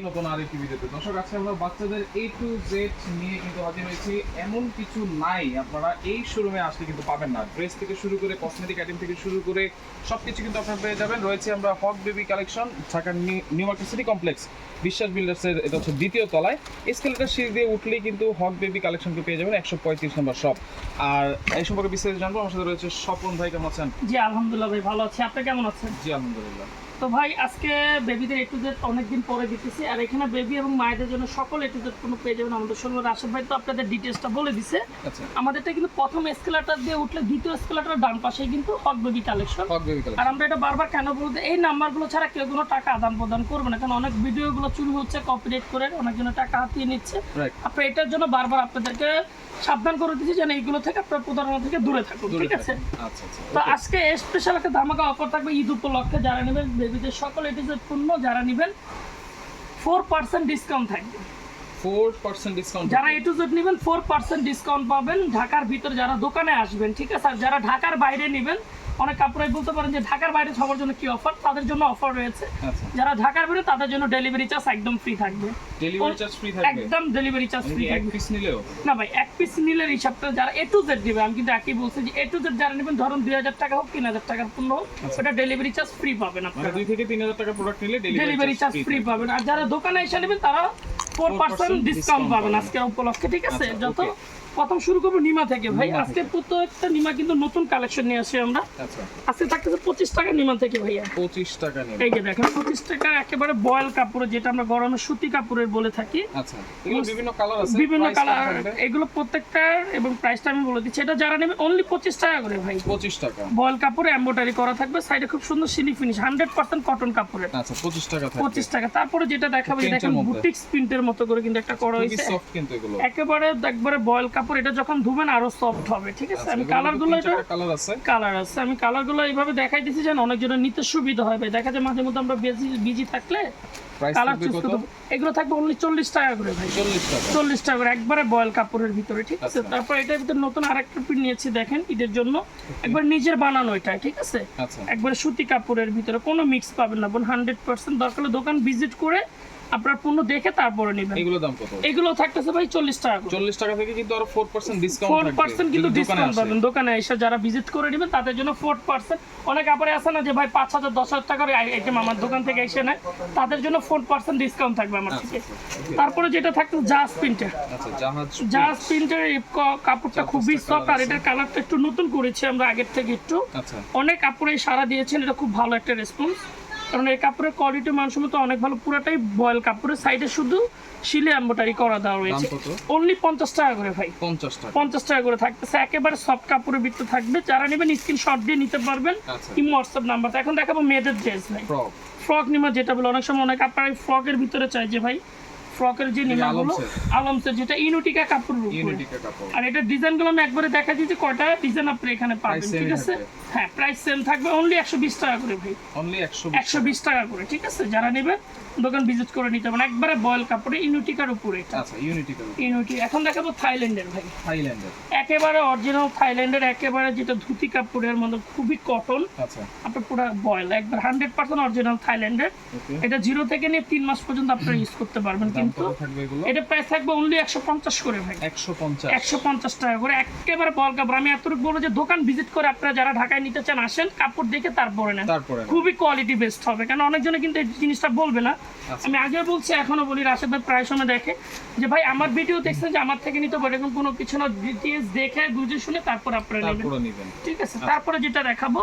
নতুন আরেকটি ভিডিওতে দর্শক, আজকে আমরা বাচ্চাদের A to Z নিয়ে কিন্তু হাজির হয়েছি। এমন কিছু নাই আপনারা এই শোরুমে আসলে কিন্তু পাবেন না। ড্রেস থেকে শুরু করে কসমেটিক আইটেম থেকে শুরু করে সবকিছু কিন্তু আপনারা পেয়ে যাবেন। রয়েছে আমরা হক বেবি কালেকশন, ঢাকার নিউ মার্কেট সিটি কমপ্লেক্স, বিশ্বাস বিল্ডার্সের এটা হচ্ছে দ্বিতীয় তলায়। এসকেলেটর সিঁড়ি দিয়ে উঠলেই কিন্তু হক বেবি কালেকশনকে পেয়ে যাবেন 135 নম্বর শপ। আর এই সম্পর্কে বিস্তারিত জানবো, আমার সাথে রয়েছে স্বপন ভাই। কেমন আছেন? জি আলহামদুলিল্লাহ ভাই, ভালো আছি। আপনি কেমন আছেন? জি আলহামদুলিল্লাহ। তো ভাই আজকে বেবিদের A to Z অনেকদিন পরে দিতেছি, আর এখানে বেবি এবং মায়েদের জন্য সকল A to Z কোনো পেয়ে যাবেন আমাদের শোরুমে। রাশেদ ভাই তো আপনাদের ডিটেলসটা বলে দিছে। আচ্ছা, আমাদেরটা কিন্তু প্রথম এসকেলেটর দিয়ে উঠলে দ্বিতীয় এসকেলেটর ডান পাশেই কিন্তু হক বেবি কালেকশন। হক বেবি আর কালেকশন। আমরা এটা বারবার কেন বলতে, এই নাম্বারগুলো ছাড়া কেউ কোনো টাকা আদান প্রদান করবে না, কারণ অনেক ভিডিওগুলো চুরি হচ্ছে, কপিরাইট করে অনেকজনের টাকা হাতিয়ে নিচ্ছে। রাইট। আপনি এটার জন্য বারবার আপনাদেরকে সাবধান করে দিচ্ছি যেন এইগুলো থেকে আপনার প্রতারণা থেকে দূরে থাকুন, ঠিক আছে? আচ্ছা আচ্ছা। তো আজকে স্পেশাল একটা ধামাকা অফার থাকবে ঈদ উপলক্ষে। যারা নেবেন বেবিদের সকল এটিজের পণ্য যারা নেবেন 4% ডিসকাউন্ট থাকবে। 4% ডিসকাউন্ট। যারা A to Z নেবেন 4% ডিসকাউন্ট পাবেন ঢাকার ভিতরে যারা দোকানে আসবেন, ঠিক আছে? আর যারা ঢাকার বাইরে নেবেন, অনেক কাপড়াই বলতে পারেন যে ঢাকার বাইরে সবার জন্য কি অফার, তাদের জন্য অফার রয়েছে। আচ্ছা। যারা ঢাকার বাইরে তাদের জন্য ডেলিভারি চার্জ একদম ফ্রি থাকবে। ডেলিভারি চার্জ ফ্রি থাকবে? একদম ডেলিভারি চার্জ ফ্রি এক থাকবে। পিস নিলেও? না ভাই, এক পিস নিলের হিসাবটা যারা A to Z নেবে, আমি কিন্তু একই বলছি যে A to Z যারা নেবেন, ধরুন 2000 টাকা হোক 3000 টাকার পণ্য হোক, ওটা ডেলিভারি চার্জ ফ্রি পাবেন মানে আপনারা। 2 থেকে 3000 টাকা প্রোডাক্ট নিলে ডেলিভারি চার্জ ফ্রি পাবেন। আর যারা দোকানে এসে নেবেন তারা 4% ডিসকাউন্ট পাবেন আজকের উপলক্ষে, ঠিক আছে? আচ্ছা, যত okay. প্রথম শুরু করবো নিমা থেকে ভাই। নিমা আজকে থেকে। প্রত্যেকটা নিমা কিন্তু নতুন কালেকশন নিয়ে আসি আমরা। আচ্ছা। আজকে থাকতেছে 25 টাকা নিমা থেকে ভাইয়া। 25 টাকা নিলে। এই যে দেখেন 25 টাকা একেবারে বয়েল কাপড়ে, যেটা আমরা গরমে সুতি কাপড়ের বলে থাকি। আচ্ছা। এগুলো বিভিন্ন কালার আছে? বিভিন্ন price কালার, কত থাকবে? এগুলো প্রত্যেকটার এবং প্রাইসটা আমি বলে দিচ্ছি। এটা যারা নেবে অনলি 25 টাকা করে ভাই। 25 টাকা। বয়েল কাপড়ে এমব্রয়ডারি করা থাকবে, সাইডে খুব সুন্দর সিলি ফিনিশ, 100% কটন কাপড়ের। আচ্ছা, 25 টাকা থাকবে। 25 টাকা। তারপরে যেটা দেখাবো, Print এর দেখেন মধ্যে। বুটিক প্রিন্টের মতো করে কিন্তু একটা করা খুবই হয়েছে। সফট কিন্তু এগুলো। একেবারে একবারে বয়েল কাপড়, এটা যখন ধুবেন আরো সফট হবে, ঠিক আছে? আমি কালারগুলো, এটা কালার আছে? কালার আছে, আমি কালারগুলো এইভাবে দেখাই দিচ্ছি যেন অনেকজনের নিতে সুবিধা হয় ভাই। দেখা যায় মাঝে মধ্যে আমরা বিজি থাকলে প্রাইস কালার থাকবে চুজ কত? করতে, এগুলো থাকবে অনলি 40 টাকা করে ভাই। 40 টাকা। 40 টাকা করে একবারে বয়েল কাপড়ের ভিতরে, ঠিক আছে? আচ্ছা। তারপর এটার ভিতরে নতুন আরেকটা প্রিন্ট নিয়েছি, দেখেন ঈদের জন্য একবার নিজের বানানো এটা, ঠিক আছে? আচ্ছা। একবারে সুতি কাপড়ের ভিতরে কোনো মিক্স পাবেন না, 100%। দরকার হলে দোকান ভিজিট করে আপনার পণ্য দেখে তারপরে নেবেন। এগুলো দাম কত? এগুলো থাকতেছে ভাই 40 টাকা করে। 40 টাকা থেকে কিন্তু আরো 4% ডিসকাউন্ট থাকবে। 4% কিন্তু যদি দোকানে ডিসকাউন্ট আসে। পাবেন দোকানে এসে যারা ভিজিট করে নেবেন তাদের জন্য 4%। অনেক আবার আছে না যে ভাই 5000 10,000 টাকার আইটেম আমার দোকান থেকে এসে নেয়, তাদের জন্য 4% ডিসকাউন্ট থাকবে আমার থেকে। তারপরে যেটা থাকতো জাহাজ প্রিন্টের। আচ্ছা, জাহাজ প্রিন্টের কাপড়টা খুবই সফট, আর এটার কালারটা একটু নতুন করেছি আমরা আগের থেকে একটু। আচ্ছা। অনেক কাপড়ে সারা দিয়েছেন, এটা খুব ভালো একটা রেসপন্স, কারণ এই কাপড়ের কোয়ালিটি মানসম্মত অনেক ভালো। পুরোটাই বয়েল কাপড়ের, সাইডে শুধু শিলে এমব্রয়ডারি করা দেওয়া রয়েছে। দাম কত? অনলি 50 টাকা করে ভাই। 50 টাকা। 50 টাকা করে থাকতেছে, একেবারে সফট কাপড়ের ভিতরে থাকবে। যারা নেবেন স্ক্রিনশট দিয়ে নিতে পারবেন, আচ্ছা। Imo WhatsApp number. এখন দেখাবো মেয়েদের ড্রেস ভাই, ফ্রক। ফ্রক নিমা, যেটা বলে অনেক সময় অনেক আপনার ফ্রকের ভিতরে চাই যে ভাই ফ্রকের যে নিমাগুলো আলমসের, যেটা ইউনিটিকা কাপড়ের উপরে। ইউনিটিকা কাপড়। আর এটা ডিজাইনগুলো আমি একবারে দেখা দিচ্ছি কয়টা ডিজাইন আপনি এখানে পাবেন, ঠিক আছে? হ্যাঁ, প্রাইস সেম থাকবে, অনলি 120 টাকা করে ভাই। অনলি 120 টাকা করে, ঠিক আছে? যারা নেবেন দোকান ভিজিট করে নিতে পারেন, একবারে বয়েল কাপড়ে ইউনিটিকার উপরে এটা। আচ্ছা, ইউনিটিকা। ইউনিটি। এখন দেখাবো থাইল্যান্ডের ভাই, থাইল্যান্ডের। একেবারে অরিজিনাল থাইল্যান্ডের, একেবারে যেটা ধুতি কাপড়ের মধ্যে খুবই কটন। আচ্ছা। আপনার পুরো বয়েল একবার 100% অরিজিনাল থাইল্যান্ডের। ওকে। এটা 0 থেকে নিয়ে 3 মাস পর্যন্ত আপনারা ইউজ করতে পারবেন। দাম কিন্তু কত থাকবে এগুলো? এটা প্রাইস থাকবে অনলি 150 করে ভাই। 150। 150 টাকা করে একেবারে বল কাপড়। আমি এতটুকু বলবো যে দোকান ভিজিট করে আপনারা যারা ঢাকায় নিতে চান আসেন, কাপড় দেখে তারপরে নেন, তারপরে খুবই কোয়ালিটি বেস্ট হবে। কারণ অনেকজনে কিন্তু এই জিনিসটা বলবে না। আমি আগে বলছি এখনো বলি, রাশেদ ভাই প্রায় সময় দেখে যে ভাই আমার ভিডিও দেখছেন যে আমার থেকে নিতে পারে, এরকম কোনো কিছু না, ডিটেইলস দেখে বুঝে শুনে তারপর আপনারা নেবেন, ঠিক আছে? তারপরে যেটা দেখাবো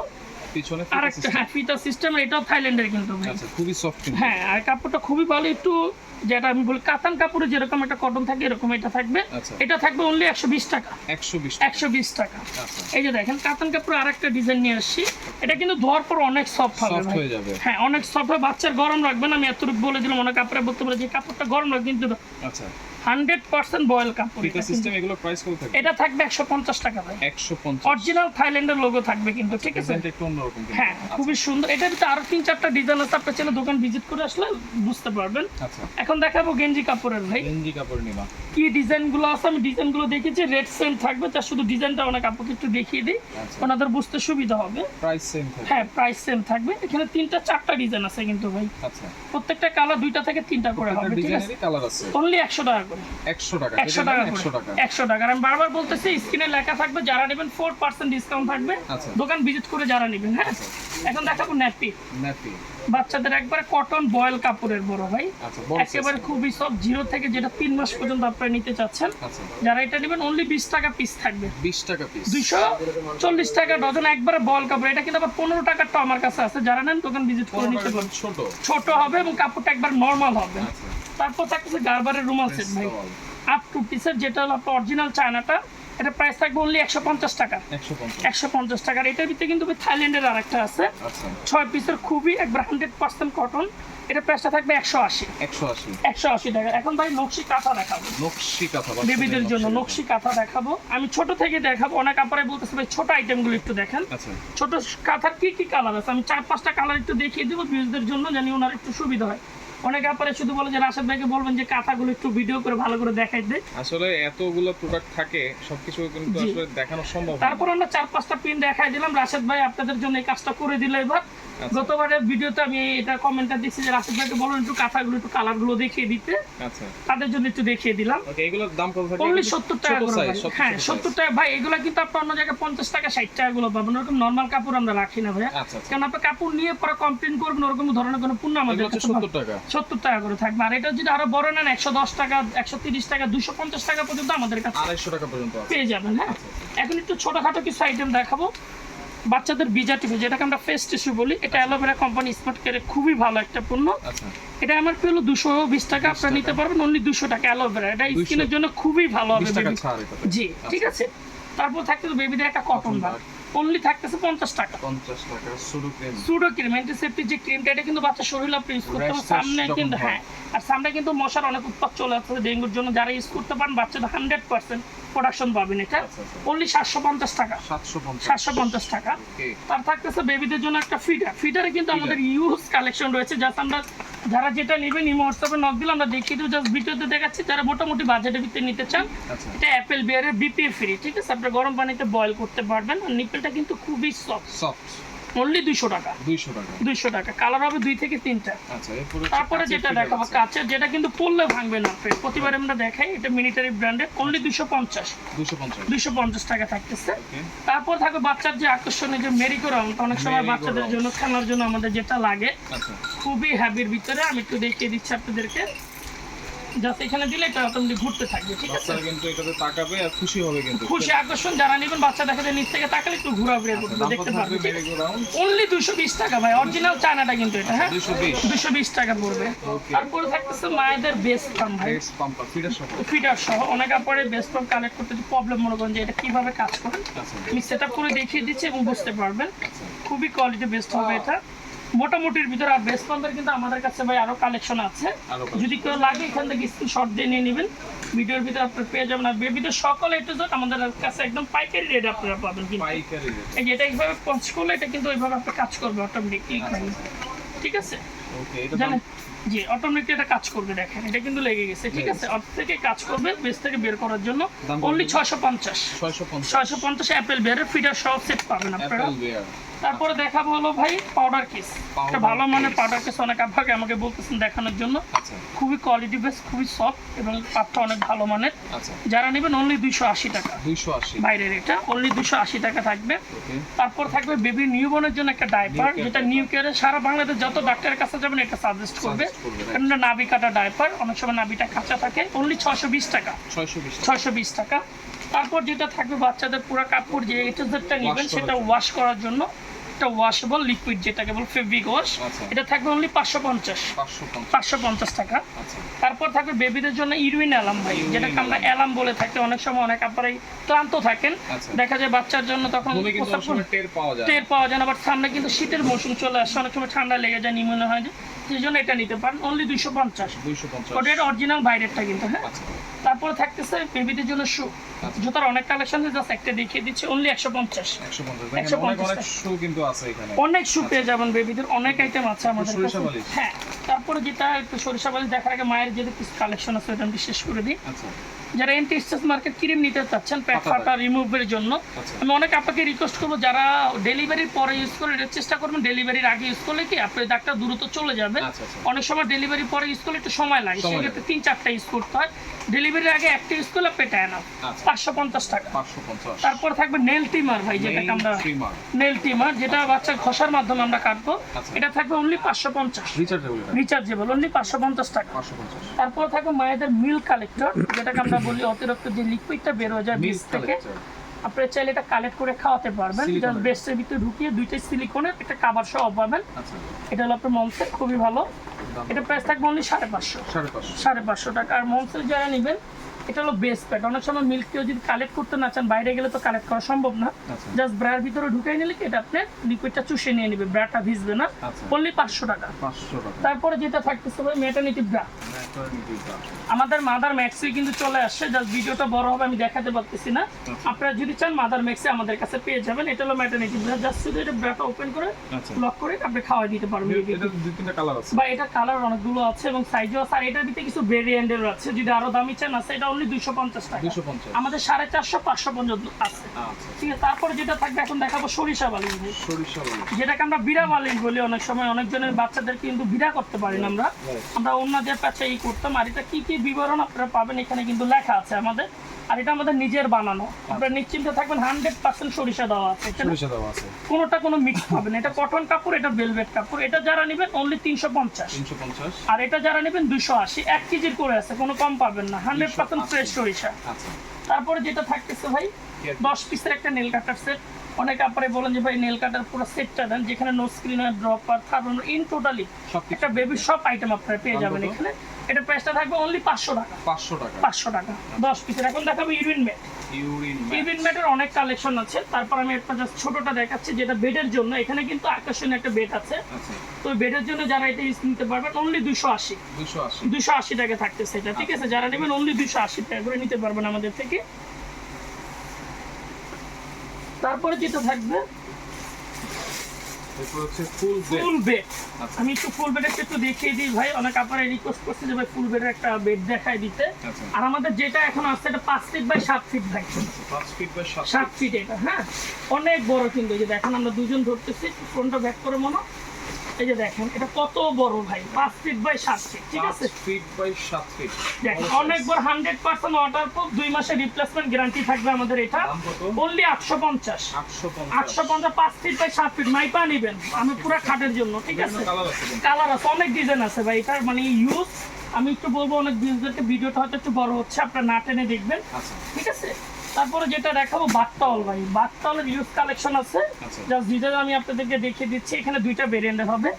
পিছনে আরেকটা, হ্যাঁ, ফিতা সিস্টেম, এটাও থাইল্যান্ডের কিন্তু ভাই। আচ্ছা, খুবই সফট কিন্তু। হ্যাঁ, আর কাপড়টা খুবই ভালো, একটু যেটা আমি বলি কাতান কাপড়ে যেরকম একটা কটন থাকে এরকম এটা থাকবে। আচ্ছা। এটা থাকবে অনলি 120 টাকা। 120 টাকা। আচ্ছা। এই যে দেখেন কাতান কাপড়ে আরেকটা ডিজাইন নিয়ে আসছি, এটা কিন্তু ধোয়ার পর অনেক সফট হবে সফট ভাই। হয়ে যাবে। হ্যাঁ, অনেক সফট হবে, বাচ্চার গরম রাখবেন। আমি এতটুকু বলে দিলাম, অনেক কাপড়ে বলতে পারে যে কাপড়টা গরম রাখবে, কিন্তু আচ্ছা। 100% বয়েল কাপড়। ফিতা সিস্টেম, এগুলো প্রাইস কত থাকবে? এটা থাকবে 150 টাকা ভাই। 150। অরিজিনাল থাইল্যান্ডের লোগো থাকবে কিন্তু, ঠিক আছে? ডিজাইনটা একটু অন্যরকম কিন্তু। হ্যাঁ, খুবই সুন্দর। এটার ভিতরে আরো 3-4টা ডিজাইন আছে, আপনি চাইলে দোকান ভিজিট করে আসলে বুঝতে পারবেন। আচ্ছা। এখন এখন দেখাবো গেঞ্জি কাপড়ের ভাই, গেঞ্জি কাপড় নিবা। কি ডিজাইনগুলো আছে আমি ডিজাইনগুলো দেখেছি, রেড সেম থাকবে, তার শুধু ডিজাইনটা অনেক আপুকে একটু দেখিয়ে দিই, আচ্ছা। ওনাদের বুঝতে সুবিধা হবে। প্রাইস সেম থাকবে। হ্যাঁ প্রাইস সেম থাকবে, এখানে 3টা 4টা ডিজাইন আছে কিন্তু ভাই, আচ্ছা, প্রত্যেকটা কালার 2টা থেকে 3টা করে হবে, ঠিক আছে? ডিজাইনেরই কালার আছে। অনলি 100 টাকা করে, 100 টাকা, 100 টাকা করে, 100 টাকা। 100 টাকা। আর আমি বারবার বলতেছি স্ক্রিনে লেখা থাকবে, যারা নেবেন 4% ডিসকাউন্ট থাকবে, আচ্ছা। দোকান ভিজিট করে যারা নেবেন। হ্যাঁ এখন দেখাবো ন্যাপি, ন্যাপি। বাচ্চাদের একবারে কটন বয়েল কাপড়ের বড় ভাই, আচ্ছা, বড় একেবারে খুবই সব 0 থেকে যেটা 3 মাস পর্যন্ত আপনারা নিতে চাচ্ছেন, আচ্ছা, যারা এটা নেবেন অনলি 20 টাকা পিস থাকবে, 20 টাকা পিস, 240 টাকা ডজন, একবারে বল কাপড়। এটা কিন্তু আবার 15 টাকারটা আমার কাছে আছে, যারা নেন দোকান ভিজিট করে নিতে পারবেন। ছোট ছোট হবে এবং কাপড়টা একবার নরমাল হবে। আচ্ছা, তারপর থাকছে গারবারের রুমাল সেট ভাই, আপ টু পিসের, যেটা হলো আপনার অরিজিনাল চায়নাটা, এটা প্রাইস থাকবে অনলি 150 টাকা, 150। 150 টাকার। এটার ভিতরে কিন্তু থাইল্যান্ডের আরেকটা আছে, আচ্ছা, 6 পিসের, খুবই একবার 100% কটন, এটা প্রাইসটা থাকবে 180 180 টাকা। এখন ভাই নকশি কাঁথা দেখাবো, নকশি কাঁথা বেবিদের জন্য নকশি কাঁথা দেখাবো। আমি ছোট থেকে দেখাবো, অনেক আপনারাই বলতেছে ভাই ছোট আইটেমগুলো একটু দেখেন। আচ্ছা, ছোট কাঁথার কি কি কালার আছে আমি 4-5টা কালার একটু দেখিয়ে দেবো ভিউজদের জন্য, জানি ওনার একটু সুবিধা হয়। অনেকে আপনারা শুধু বলে যে রাশেদ ভাইকে বলবেন যে কাঁথাগুলো একটু ভিডিও করে ভালো করে দেখাই দেয়। আসলে এতগুলো প্রোডাক্ট থাকে, সবকিছু কিন্তু জি। আসলে দেখানো সম্ভব না। তারপর আমরা 4-5টা পিন দেখাই দিলাম, রাশেদ ভাই আপনাদের জন্য এই কাজটা করে দিল এবার। আচ্ছা। গতবারের ভিডিওতে আমি এটা কমেন্টটা দিচ্ছি যে রাশেদ ভাইকে বলুন একটু কাঁথাগুলো একটু কালারগুলো দেখিয়ে দিতে, আচ্ছা, তাদের জন্য একটু দেখিয়ে দিলাম। ওকে, এগুলোর দাম কত থাকে? অনলি 70 টাকা ছোট করে সাইজ, ভাই। হ্যাঁ 70 টাকা ভাই, এগুলো কিন্তু আপনি অন্য জায়গায় 50 টাকা 60 টাকা গুলো পাবেন, ওরকম নর্মাল কাপড় আমরা রাখি না ভাই। আচ্ছা, আচ্ছা, কারণ আপনি কাপড় নিয়ে পরে কমপ্লেন করবেন, ওরকম ধরনের কোনো পণ্য আমাদের এগুলো হচ্ছে কাছে 70 টাকা। 70 টাকা করে থাকবে। আর এটা যদি আরো বড় নেন 110 টাকা, 130 টাকা, 250 টাকা পর্যন্ত আমাদের কাছে 250 টাকা পর্যন্ত আছে। পেয়ে যাবেন। হ্যাঁ এখন একটু ছোটখাটো কিছু আইটেম দেখাবো। বাচ্চাদের বিজা টিফিন, যেটাকে আমরা ফেস টিস্যু বলি, এটা অ্যালোভেরা কোম্পানি স্মার্ট কেয়ারে খুবই ভালো একটা পণ্য। আচ্ছা, এটা আমার পেলো 220 টাকা, আপনারা নিতে পারবেন অনলি 200 টাকা। অ্যালোভেরা এটা 200 স্কিনের জন্য খুবই ভালো হবে 20 টাকা baby। ছাড় এটাতে। জি ঠিক আছে। তারপর থাকতেছে বেবিদের একটা কটন বার, অনলি থাকতেছে 50 টাকা। 50 টাকা pseudo cream. Pseudo cream, antiseptic যে ক্রিমটা, এটা কিন্তু বাচ্চা শরীরে আপনি ইউজ করতে পারেন। Rash সামনে যখন কিন্তু হয়। হ্যাঁ, আর সামনে কিন্তু মশার অনেক উৎপাত চলে আসছে ডেঙ্গুর জন্য, যারা ইউজ করতে পারেন বাচ্চাদের 100% প্রোডাকশন পাবেন এটা, আচ্ছা, আচ্ছা। অনলি 750 টাকা, 750। 750 টাকা। ওকে, তার থাকতেছে বেবিদের জন্য একটা ফিডার, ফিডারে কিন্তু আমাদের ইউজ কালেকশন রয়েছে, জাস্ট আমরা যারা যেটা নেবেন ইমো হোয়াটসঅ্যাপে নক দিলে আমরা দেখিয়ে দেবো, জাস্ট ভিডিওতে দেখাচ্ছি। যারা মোটামুটি বাজেটের ভিতরে নিতে চান, আচ্ছা, এটা অ্যাপেল বিয়ারের বিপিএ ফ্রি, ঠিক আছে? আপনি গরম পানিতে বয়েল করতে পারবেন। আর নিপেলটা কিন্তু খুবই সফট, সফট, অনলি 200 টাকা, 200 টাকা। 200 টাকা। কালার হবে 2 থেকে 3টা। আচ্ছা, এরপরে তারপরে যেটা দেখাবো কাচের, যেটা কিন্তু পরলে ভাঙবে না আপনার, প্রতিবার আমরা দেখাই, এটা মিলিটারি ব্র্যান্ডের, অনলি 250 250। 250 টাকা থাকতেছে। ওকে, তারপর থাকবে বাচ্চার যে আকর্ষণীয় যে মেরিগো রাউন্ড, অনেক সময় Merry-go-round। বাচ্চাদের জন্য খেলার জন্য আমাদের যেটা লাগে, আচ্ছা, খুবই হ্যাবির ভিতরে। আমি একটু দেখিয়ে দিচ্ছি আপনাদেরকে, জাস্ট এখানে দিলে এটা অটোমেটিক ঘুরতে থাকবে, ঠিক আছে? বাচ্চারা কিন্তু এটাতে তাকাবে আর খুশি হবে কিন্তু। খুশি আকর্ষণ যারা নেবেন, বাচ্চা দেখা যায় নিচ থেকে তাকালে একটু ঘোরাঘুরি করবে, দাম কত দেখতে থাকবে পারবে। Merry go round? অনলি 220 টাকা ভাই, অরিজিনাল চায়নাটা কিন্তু এটা। হ্যাঁ 220। 220 টাকা পড়বে। Okay. তারপরে থাকতেছে মায়েদের বেস্ট পাম্প ভাই, রেস পাম্পার ফিডার সহ। ফিডার সহ। অনেক পরে বেস্ট পাম্প কানেক্ট করতে প্রবলেম মনে করেন যে এটা কিভাবে কাজ করে, আচ্ছা, আমি সেট আপ করে দেখিয়ে দিচ্ছি এবং বুঝতে পারবেন। আচ্ছা, খুবই কোয়ালিটি বেস্ট হবে এটা, মোটামুটির ভিতরে। আর বেস্ট পাম্পের কিন্তু আমাদের কাছে ভাই আরো কালেকশন আছে, আরো যদি কেউ লাগে এখান থেকে স্ক্রিনশট দিয়ে নিয়ে নেবেন, ভিডিওর ভিতরে আপনারা পেয়ে যাবেন। আর বেবিদের সকল এ টু জেড আমাদের কাছে একদম পাইকারি রেট আপনারা পাবেন কিন্তু। পাইকারি রেট। এই যে এটা এইভাবে পঞ্চ করলে এটা কিন্তু ওইভাবে আপনার কাজ করবে অটোমেটিকলি, ঠিক আছে? ওকে, এটা দাম জানেন জি, অটোমেটিক এটা কাজ করবে, দেখেন এটা কিন্তু লেগে গেছে, ঠিক আছে? অফ থেকে কাজ করবে, বেস থেকে বের করার জন্য দাম কত? অনলি 650 650। 650 অ্যাপেল বিয়ারের ফিডার সহ সেট পাবেন আপনারা। Apple bear. তারপরে দেখাবো হলো ভাই পাউডার কেস, Powder একটা ভালো মানের case। পাউডার কেস, অনেক আভাগে আমাকে বলতেছেন দেখানোর জন্য। আচ্ছা, খুবই কোয়ালিটি বেস, খুবই সফট এবং পাতটা অনেক ভালো মানের। আচ্ছা, যারা নেবেন অনলি 280 টাকা, 280। বাইরের এটা অনলি 280 টাকা থাকবে। ওকে, তারপর থাকবে বেবি নিউবর্নের জন্য একটা ডাইপার, New care যেটা নিউ কেয়ারে সারা বাংলাদেশ যত ডাক্তারের কাছে যাবেন এটা সাজেস্ট করবে, Suggest করবে, right. কারণ এটা নাভি কাটা ডাইপার, অনেক সময় নাভিটা কাঁচা থাকে। অনলি 620 টাকা, 620 টাকা। 620 টাকা। তারপর যেটা থাকবে বাচ্চাদের পুরো কাপড় যে এটা যেটা নেবেন করার সেটা জন্য। ওয়াশ করার জন্য, এটা ওয়াশেবল লিকুইড যেটাকে বল ফেব্রিক ওয়াশ, আচ্ছা। এটা থাকবে অনলি 550 550। টাকা। আচ্ছা, তারপর থাকবে বেবিদের জন্য ইউরিন অ্যালাম ভাই, Urine যেটাকে আমরা alarm। অ্যালাম বলে থাকি। অনেক সময় অনেক আপনারাই ক্লান্ত থাকেন, আচ্ছা। দেখা যায় বাচ্চার জন্য তখন ঘুমে কিন্তু প্রস্রাব অনেক সময় টের পাওয়া যায়। টের পাওয়া যায় না, বাট সামনে কিন্তু শীতের মৌসুম চলে আসছে, অনেক সময় ঠান্ডা লেগে যায়, নিউমোনিয়া হয়, সেই জন্য এটা নিতে পারেন অনলি 250। 250। ওটা অরিজিনাল বাইরেরটা কিন্তু, হ্যাঁ। আচ্ছা তারপরে থাকতেছে বেবিদের জন্য শু, জুতার অনেক কালেকশন আছে, জাস্ট একটা দেখিয়ে দিচ্ছি অনলি 150। 150 অনেক শু কিন্তু আছে এখানে, অনেক শু পেয়ে যাবেন বেবিদের, অনেক আইটেম আছে আমাদের সরিষা কাছে। বালিশ। হ্যাঁ, তারপরে যেটা একটু সরিষা বালিশ দেখার আগে মায়ের যেটা কিছু কালেকশন আছে ওটা আমি বিশেষ করে দিই। আচ্ছা যারা এন্টি স্ট্রেস মার্কেট ক্রিম নিতে চাচ্ছেন প্যাক পাতা ফাটা রিমুভের জন্য, আচ্ছা। আমি অনেক আপনাকে রিকোয়েস্ট করবো যারা ডেলিভারির পরে ইউজ করে এটার চেষ্টা করবেন, ডেলিভারির আগে ইউজ করলে কি আপনার দাগটা দ্রুত চলে যাবে। আচ্ছা, আচ্ছা। অনেক সময় ডেলিভারি পরে ইউজ করলে একটু সময় লাগে, সময় সেক্ষেত্রে 3-4টা ইউজ করতে হয়। ডেলিভারির আগে একটা ইউজ করলে পেটায় না, আচ্ছা। 550 টাকা। 550। তারপর থাকবে নেল ট্রিমার ভাই, যেটাকে আমরা নেল ট্রিমার, যেটা বাচ্চার ঘষার মাধ্যমে আমরা কাটবো, আচ্ছা। এটা থাকবে অনলি 550। রিচার্জেবল অনলি 550 টাকা। 550। তারপর থাকবে মায়েদের মিল্ক কালেক্টর, যেটাকে আমরা বলি অতিরিক্ত যে লিকুইডটা বের হয়ে যায় বীজ থেকে, আপনারা চাইলে এটা কালেক্ট করে খাওয়াতে পারবেন। জাস্ট বেস্টের ভিতরে ঢুকিয়ে দুইটা সিলিকনের একটা কাভার সহ পাবেন। আচ্ছা এটা হলো আপনার মমসের, খুবই ভালো। এটা প্রাইস থাকবে অনলি 550। 550 টাকা। আর মমসের যারা নেবেন, এটা হলো বেস্ট প্যাড। অনেক সময় মিল্ক কেউ যদি কালেক্ট করতে না চান, বাইরে গেলে তো কালেক্ট করা সম্ভব না, আচ্ছা। জাস্ট ব্রার ভিতরে ঢুকাই নিলে কি এটা আপনি লিকুইডটা চুষে নিয়ে নেবে, ব্রাটা ভিজবে না। আচ্ছা। অনলি 500 টাকা। 500 টাকা। তারপরে যেটা থাকতেছে ভাই মেটার্নিটি ব্রা, আমাদের মাদার ম্যাক্সে কিন্তু চলে আসছে, জাস্ট ভিডিওটা বড় হবে আমি দেখাতে পারতেছি না। আপনারা যদি চান মাদার ম্যাক্সে আমাদের কাছে পেয়ে যাবেন। এটা হলো ম্যাটারনিটি ব্রা, জাস্ট শুধু এটা ব্রাটা ওপেন করে আচ্ছা। লক করে আপনি খাওয়াই দিতে পারবেন। এটা দুই তিনটা কালার আছে, বা এটা কালার অনেকগুলো আছে এবং সাইজও আছে, আর এটার ভিতরে কিছু ভেরিয়েন্টের আছে, যদি আরো দামি চান আছে। এটা অনলি 250 টাকা। 250। আমাদের 450, 500 পর্যন্ত আছে। আচ্ছা। ঠিক আছে, তারপরে যেটা থাকবে এখন দেখাবো সরিষা বালিশ, সরিষা বালিশ, যেটাকে আমরা বিড়া বালিশ বলি। অনেক সময় অনেকজনের বাচ্চাদের কিন্তু বিড়া করতে পারি না আমরা অন্যদের কাছে এই করতাম। আর এটা কি কি বিবরণ আপনারা পাবেন এখানে কিন্তু লেখা আছে আমাদের, আর এটা আমাদের নিজের বানানো। আপনারা নিশ্চিন্তে থাকবেন 100% সরিষা দেওয়া আছে এখানে, সরিষা দেওয়া আছে, কোনোটা কোনো মিক্স পাবেন। এটা কটন কাপড়, এটা ভেলভেট কাপড়। এটা যারা নেবেন অনলি 350। 350। আর এটা যারা নেবেন 280। 1 কেজির করে আছে, কোনো কম পাবেন না, 100% ফ্রেশ সরিষা। আচ্ছা। তারপরে যেটা থাকতেছে ভাই 10 পিসের একটা নেল কাটার সেট। অনেকে আপনারা বলেন যে ভাই নেল কাটার পুরো সেটটা দেন, যেখানে no screener, dropper, thermometer, in totally একটা বেবির সব আইটেম আপনারা পেয়ে যাবেন এখানে। এটা প্রাইসটা থাকবে অনলি 500 টাকা। 500 টাকা। 500 টাকা 10 পিসের। এখন দেখাবো ইউরিন ম্যাট। ইউরিন ম্যাটের অনেক কালেকশন আছে। তারপর আমি একটা জাস্ট ছোটটা দেখাচ্ছি, যেটা বেডের জন্য। এখানে কিন্তু আকর্ষণীয় একটা বেড আছে, আচ্ছা। তো বেডের জন্য যারা এটা ইউজ নিতে পারবেন অনলি 280। 280 টাকা থাকতেছে এটা, ঠিক আছে। যারা নেবেন অনলি 280 টাকা করে নিতে পারবেন আমাদের থেকে। তারপরে যেটা থাকবে ফুল বেড। আমি একটু ফুল বেড একটু দেখিয়ে দিই ভাই, অনেক আপনারা রিকোয়েস্ট করছে যে ভাই ফুল বেডের একটা বেড দেখাই দিতে। আর আমাদের যেটা এখন আসছে এটা 5 ফিট বাই 7 ফিট ভাই, 5 ফিট বাই 7 ফিট এটা, হ্যাঁ অনেক বড় কিন্তু। এই যে দেখেন আমরা দুজন ধরতেছি, ফোনটা ব্যাক করে মনে, এই যে দেখেন এটা কত বড় ভাই, 5 ফিট বাই 7 ফিট, ঠিক আছে। 5 ফিট বাই 7 ফিট দেখেন অনেক বড়, 100% ওয়াটারপ্রুফ, 2 মাসের রিপ্লেসমেন্ট গ্যারান্টি থাকবে আমাদের এটা। অনলি 850। 850 5 ফিট বাই 7 ফিট মাইপা নেবেন আমি পুরো খাটের জন্য, ঠিক আছে। কালার আছে, অনেক ডিজাইন আছে ভাই এটার, মানে ইউজ আমি একটু বলবো অনেক বিউজারকে, ভিডিওটা হয়তো একটু বড় হচ্ছে, আপনারা না টেনে দেখবেন, ঠিক আছে। তারপরে যেটা দেখাবো বাথটাওয়াল ভাই, বাথটাওয়ালের ইউজ কালেকশন আছে, জাস্ট ডিজাইন আমি আপনাদেরকে দেখিয়ে দিচ্ছি। এখানে দুইটা ভেরিয়েন্টের হবে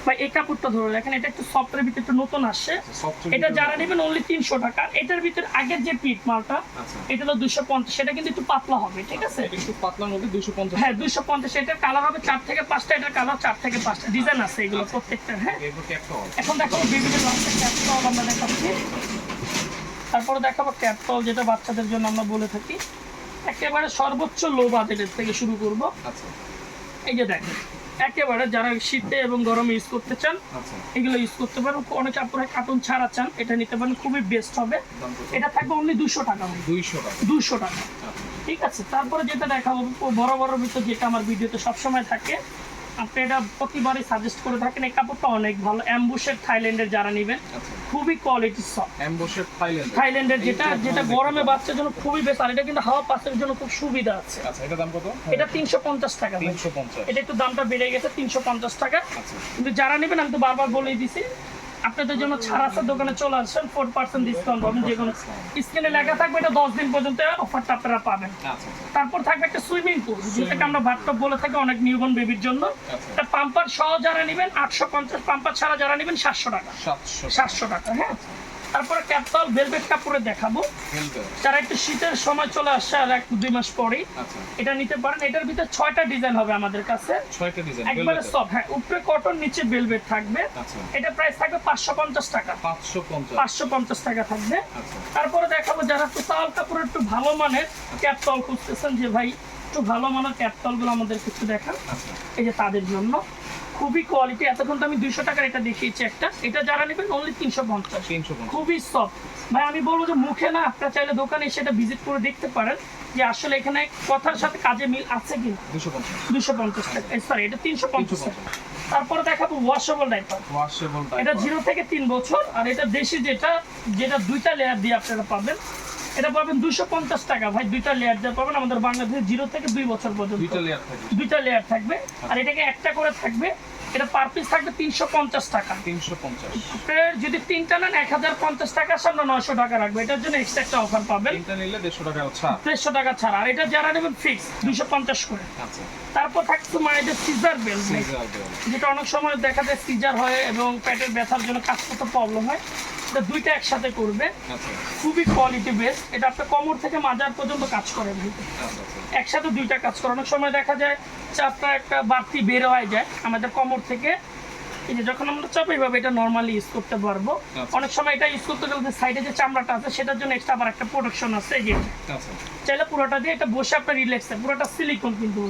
ভাই। এই কাপড়টা ধরে রাখেন, এটা একটু সফটের ভিতরে একটু নতুন আসছে। এটা যারা নেবেন অনলি 300 টাকা। এটার ভিতরে আগের যে পিট মালটা, এটা হলো 250, সেটা কিন্তু একটু পাতলা হবে, ঠিক আছে। একটু পাতলার মধ্যে 250। হ্যাঁ 250। এটার কালার হবে 4 থেকে 5টা, এটার কালার 4 থেকে 5টা ডিজাইন আছে এগুলো প্রত্যেকটা, হ্যাঁ। এখন দেখাবো বিভিন্ন বাচ্চার ক্যাপটল আমরা দেখাচ্ছি। তারপরে দেখাবো ক্যাপটল, যেটা বাচ্চাদের জন্য আমরা বলে থাকি। একেবারে সর্বোচ্চ লো বাজেটের থেকে শুরু করব। এই যে দেখেন একেবারে যারা শীতে এবং গরমে ইউজ করতে চান এগুলো ইউজ করতে পারেন। অনেক আপনারা কার্টুন ছাড়া চান, এটা নিতে পারেন, খুবই বেস্ট হবে। এটা থাকবে অনলি 200 টাকা। 200 টাকা, ঠিক আছে। তারপরে যেটা দেখাবো বড় বড় ভিতর, যেটা আমার ভিডিওতে সবসময় থাকে, আপনি এটা প্রতিবারই সাজেস্ট করে থাকেন। এই কাপড়টা অনেক ভালো, অ্যাম্বুশের থাইল্যান্ডের যারা নেবেন, খুবই কোয়ালিটি সফট। অ্যাম্বুশের থাইল্যান্ডের যেটা গরমে বাচ্চার জন্য খুবই বেস্ট। আর এটা কিন্তু হাওয়া পাসের জন্য খুব সুবিধা আছে। আচ্ছা, এটা দাম কত? এটা 350 টাকা। 350। এটা একটু দামটা বেড়ে গেছে, 350 টাকা। কিন্তু যারা নেবেন আমি তো বারবার বলেই দিছি, আপনাদের জন্য ছাড় আছে, দোকানে চলে আসেন, 4% ডিসকাউন্ট পাবেন। যে কোনো স্ক্রিনে লেখা থাকবে, এটা 10 দিন পর্যন্ত অফারটা আপনারা পাবেন। তারপর থাকবে একটা সুইমিং পুল, যেটাকে আমরা বাথটব বলে থাকি অনেক নিউবর্ন বেবির জন্য। এটা পাম্পার সহ যারা নেবেন 850, পাম্পার ছাড়া যারা নেবেন 700 টাকা। 700 টাকা, হ্যাঁ। তারপরে ক্যাপটল ভেলভেট কাপড়ে দেখাবো, ভেলভেট। যারা একটু শীতের সময় চলে আসছে আর 1-2 মাস পরেই আচ্ছা, এটা নিতে পারেন। এটার ভিতরে 6টা ডিজাইন হবে আমাদের কাছে, 6টা ডিজাইন একবারে ভেলভেট। সফট। হ্যাঁ, উপরে কটন, নিচে ভেলভেট থাকবে। আচ্ছা, এটা প্রাইস থাকবে 550 টাকা, 550। 550 টাকা থাকবে। আচ্ছা, তারপরে দেখাবো যারা টোটাল কাপড়ের একটু ভালো মানের ক্যাপটল খুঁজতেছেন, যে ভাই একটু ভালো মানের ক্যাপটল গুলো আমাদের কিছু দেখান, আচ্ছা, এই যে তাদের জন্য খুবই কোয়ালিটি। এতক্ষণ তো আমি 200 টাকার এটা দেখিয়েছি একটা, এটা যারা নেবেন অনলি 350, 350। খুবই সফট। ভাই আমি বলবো যে মুখে না, আপনারা চাইলে দোকানে সেটা ভিজিট করে দেখতে পারেন যে আসলে এখানে কথার সাথে কাজে মিল আছে কি। 250। 250 টাকা, সরি এটা 350 টাকা। তারপরে দেখাবো ওয়াশেবল ডাইপার, ওয়াশেবল এটা 0 থেকে 3 বছর। আর এটা দেশি যেটা 2টা লেয়ার দিয়ে আপনারা পাবেন, এটা পাবেন 250 টাকা। ভাই 2টা লেয়ার দিয়ে পাবেন আমাদের বাংলাদেশে 0 থেকে 2 বছর পর্যন্ত 2টা লেয়ার থাকে। 2টা লেয়ার থাকবে। আর এটাকে একটা করে থাকবে, এটা পার পিস থাকবে 350 টাকা। 350। আপনার যদি 3টা নেন 1050 টাকা, সামনে 900 টাকা রাখবে। এটার জন্য এক্সট্রা একটা অফার পাবেন, 3টা নিলে 150 টাকা ছাড়। 150 টাকা ছাড়া। আর এটা যারা নেবেন ফিক্স 250 করে। আচ্ছা, তারপর থাকছে মায়েদের সিজার বেল্ট, সিজার বেল। যেটা অনেক সময় দেখা যায় সিজার হয় এবং পেটের ব্যথার জন্য কাজ করতে প্রবলেম হয়, এটা 2টা একসাথে করবে, আচ্ছা, খুবই কোয়ালিটি বেস্ট। এটা আপনার কোমর থেকে মাজার পর্যন্ত কাজ করে ভাই, আচ্ছা, আচ্ছা। একসাথে 2টা কাজ করে। অনেক সময় দেখা যায় চাপটা একটা বাড়তি বের হয়ে যায় আমাদের কোমর থেকে, এই যে যখন আমরা চাপ এইভাবে এটা নর্মালি ইউজ করতে পারবো। আচ্ছা। অনেক সময় এটা ইউজ করতে গেলে সাইডে যে চামড়াটা আছে সেটার জন্য এক্সট্রা আবার একটা প্রোটেকশন আছে, এই যে আচ্ছা, চাইলে পুরোটা দিয়ে এটা বসে আপনার রিল্যাক্সে, পুরোটা সিলিকন কিন্তু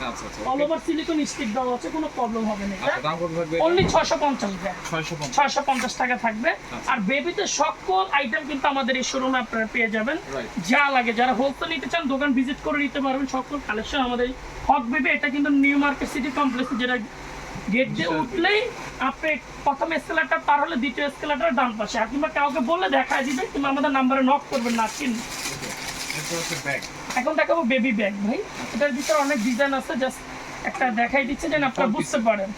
আচ্ছা, আচ্ছা। অল ওভার সিলিকন স্টিক দেওয়া আছে, কোনো প্রবলেম হবে না। আচ্ছা, দাম কত থাকবে? অনলি 650 টাকা, 650। 650 টাকা থাকবে। আচ্ছা। আর বেবিতে সকল আইটেম কিন্তু আমাদের এই শোরুমে আপনারা পেয়ে যাবেন, Right. যা লাগে। যারা হোলসেল নিতে চান দোকান ভিজিট করে নিতে পারবেন, সকল কালেকশন আমাদের হক বেবি। এটা কিন্তু নিউ মার্কেট সিটি কমপ্লেক্স, যেটা গেট দিয়ে উঠলেই আপনি প্রথম এসকেলেটর পার হলে দ্বিতীয় এসকেলেটর ডান পাশে। আর কিংবা কাউকে বললে দেখায় দিবে, কিংবা আমাদের নাম্বারে নক করবেন না চিন। এরপর হচ্ছে ব্যাগ। এখন দেখাবো বেবি ব্যাগ ভাই, এটার ভিতরে অনেক ডিজাইন আছে, জাস্ট একটা দেখাই দিচ্ছে যেন আপনারা বুঝতে পারেন।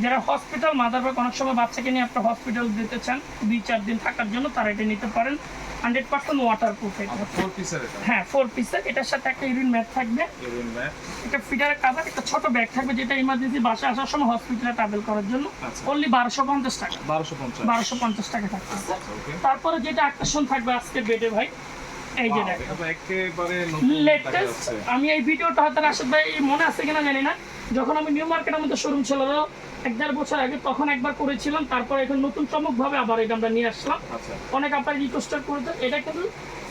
যারা হসপিটাল মাদার ব্যাগ, অনেক সময় বাচ্চাকে নিয়ে আপনার হসপিটাল দিতে চান 2-4 দিন থাকার জন্য, তারা এটা নিতে পারেন। 100% ওয়াটারপ্রুফ এটা। আচ্ছা, 4 পিসের এটা। হ্যাঁ 4 পিসের, এটার সাথে একটা ইউরিন ম্যাট থাকবে, ইউরিন ম্যাট। একটা ফিডারের কাভার, একটা ছোট ব্যাগ থাকবে যেটা ইমার্জেন্সি বাসা আসার সময় হসপিটালে ট্রাভেল করার জন্য। আচ্ছা। অনলি 1250 টাকা, 1250। 1250 টাকা থাকতেছে। ওকে। তারপরে যেটা আকর্ষণ থাকবে আজকে বেডে ভাই, এই যে দেখেন এটা তো একেবারে নতুন দেখা লেটেস্ট। যাচ্ছে। আমি এই ভিডিওটা হয়তো রাশেদ ভাই মনে আছে কিনা জানি না, যখন আমি নিউ মার্কেটের মধ্যে শোরুম ছিল 1-1.5 বছর আগে, তখন একবার করেছিলাম। তারপর এখন নতুন চমক ভাবে আবার এটা আমরা নিয়ে আসলাম। আচ্ছা, অনেক আপনার রিকোয়েস্ট করেছে, এটা কিন্তু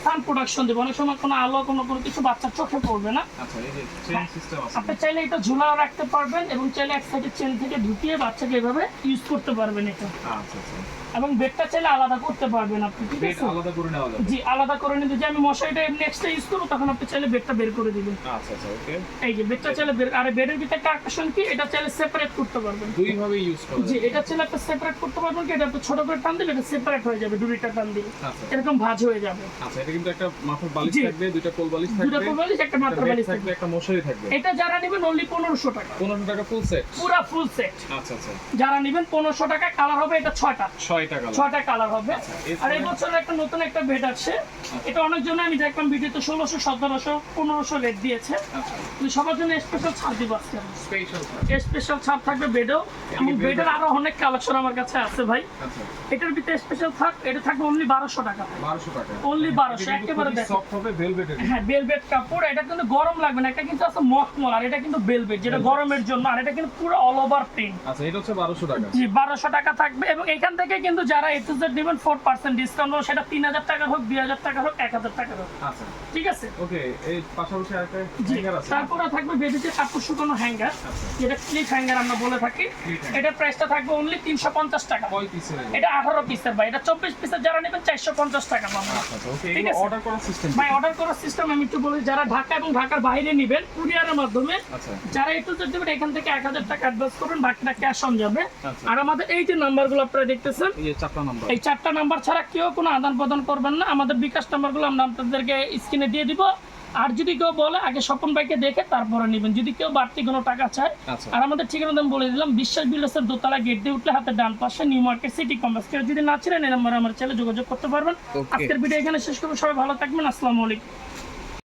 সান প্রোডাকশন দেবে, অনেক সময় কোনো আলো কোনো কিছু বাচ্চার চোখে পড়বে না। আচ্ছা, এই যে চেইন সিস্টেম আছে। আপনি চাইলে এটা ঝুলাও রাখতে পারবেন এবং চাইলে এক সাইডে চেন থেকে ঢুকিয়ে বাচ্চাকে এভাবে ইউজ করতে পারবেন এটা। আচ্ছা, আচ্ছা। এবং বেডটা চাইলে আলাদা করতে পারবেন আপনি, ঠিক বেড আছে? আলাদা করে নেওয়া যাবে। জি, আলাদা করে নিতে, যে আমি মশারিটা এমনি এক্সট্রা ইউজ করবো, তখন আপনি চাইলে বেডটা বের করে দিবেন। আচ্ছা, আচ্ছা, ওকে। এই যে বেডটা চাইলে বের, আর বেডের ভিতরে একটা আকর্ষণ কি, এটা চাইলে সেপারেট করতে পারবেন। দুই ভাবে ইউজ করা জি, যাবে। এটা চাইলে আপনি সেপারেট করতে পারবেন, কি এটা আপনি ছোট করে টান দিলে এটা সেপারেট হয়ে যাবে, দুইটা টান দিলে আচ্ছা, এরকম ভাঁজ হয়ে যাবে। আচ্ছা, এটা কিন্তু একটা মাথার বালিশ জি। থাকবে, দুইটা কোল বালিশ দুটো থাকবে, বালিশ, একটা মাত্র একটা বালিশ bed থাকবে, থাকবে। একটা মশারি থাকবে। এটা যারা নেবেন অনলি 1500 টাকা, 1500 টাকা ফুল সেট। পুরা ফুল সেট। আচ্ছা, আচ্ছা। যারা নেবেন 1500 টাকা, কালার হবে এটা 6টা, 6 টাকা। 6টা কালার হবে। আচ্ছা, আর এই বছর একটা নতুন একটা বেড আছে, এটা অনেক জন্য আমি দেখলাম ভিডিওতে 1600, 1700, 1500 রেট দিয়েছে, আচ্ছা, কিন্তু সবার জন্য স্পেশাল ছাড় দিব আজকে। স্পেশাল। স্পেশাল ছাড় থাকবে বেডেও, এবং বেডের আরো অনেক কালেকশন আমার কাছে আছে ভাই। আচ্ছা, এটার ভিতরে স্পেশাল থাক, এটা থাকবে অনলি 1200 টাকা, 1200 টাকা। অনলি 1200, একেবারে দেখো। সফট হবে, ভেলভেটের। হ্যাঁ বেলভেট কাপড়, এটা কিন্তু গরম লাগবে না। এটা কিন্তু আছে মখমল, আর এটা কিন্তু বেলভেট, যেটা গরমের জন্য। আর এটা কিন্তু পুরো অল ওভার প্রিন্ট। আচ্ছা, এটা হচ্ছে 1200 টাকা। জি, 1200 টাকা থাকবে। এবং এখান থেকে কিন্তু যারা A to Z নেবেন 4% ডিসকাউন্ট, সেটা 3000 টাকা হোক, 2000 টাকা হোক, 1000 টাকা হোক, আচ্ছা, ঠিক আছে? ওকে। এই পাশাপাশি আরেকটা জি, হ্যাঙ্গার আছে। তারপরে থাকবে বেবিতে কাপড় শুকানো হ্যাঙ্গার, যেটা ক্লিপ হ্যাঙ্গার আমরা বলে থাকি। Clip hanger। এটা প্রাইসটা থাকবে অনলি 350 টাকা। কয় পিসের? এটা 18 পিসের ভাই, এটা 24 পিসের যারা নেবেন 450 টাকা পাবেন। আচ্ছা, ওকে। ঠিক এগুলো আছে। অর্ডার করার সিস্টেম। ভাই অর্ডার করার সিস্টেম আমি একটু বলি, যারা ঢাকা এবং ঢাকার বাইরে নেবেন কুরিয়ারের মাধ্যমে, আচ্ছা, যারা একটু দেবেন এখান থেকে 1000 টাকা অ্যাডভান্স করবেন, বাকিটা ক্যাশ অন যাবে। আচ্ছা। আর আমাদের এই যে নাম্বারগুলো আপনারা দেখতেছেন, এই যে 4টা নাম্বার। এই 4টা নাম্বার ছাড়া কেউ কোনো আদান প্রদান করবেন না। আমাদের বিকাশ নাম্বারগুলো আমরা আপনাদেরকে স্ক্রিনে দিয়ে দিব। আর যদি কেউ বলে আগে স্বপন ভাইকে দেখে তারপরে নেবেন, যদি কেউ বাড়তি কোনো টাকা চায়। আচ্ছা, আর আমাদের ঠিকানা আমি বলে দিলাম, বিশ্বাস বিল্ডার্সের দোতলা গেট দিয়ে উঠলে হাতে ডান পাশে নিউ মার্কেট সিটি কমপ্লেক্স। কেউ যদি না ছিলেন এই নাম্বারে আমার চ্যানেলে যোগাযোগ করতে পারবেন। Okay. আজকের ভিডিও এখানে শেষ করবো, সবাই ভালো থাকবেন, আসসালামু আলাইকুম।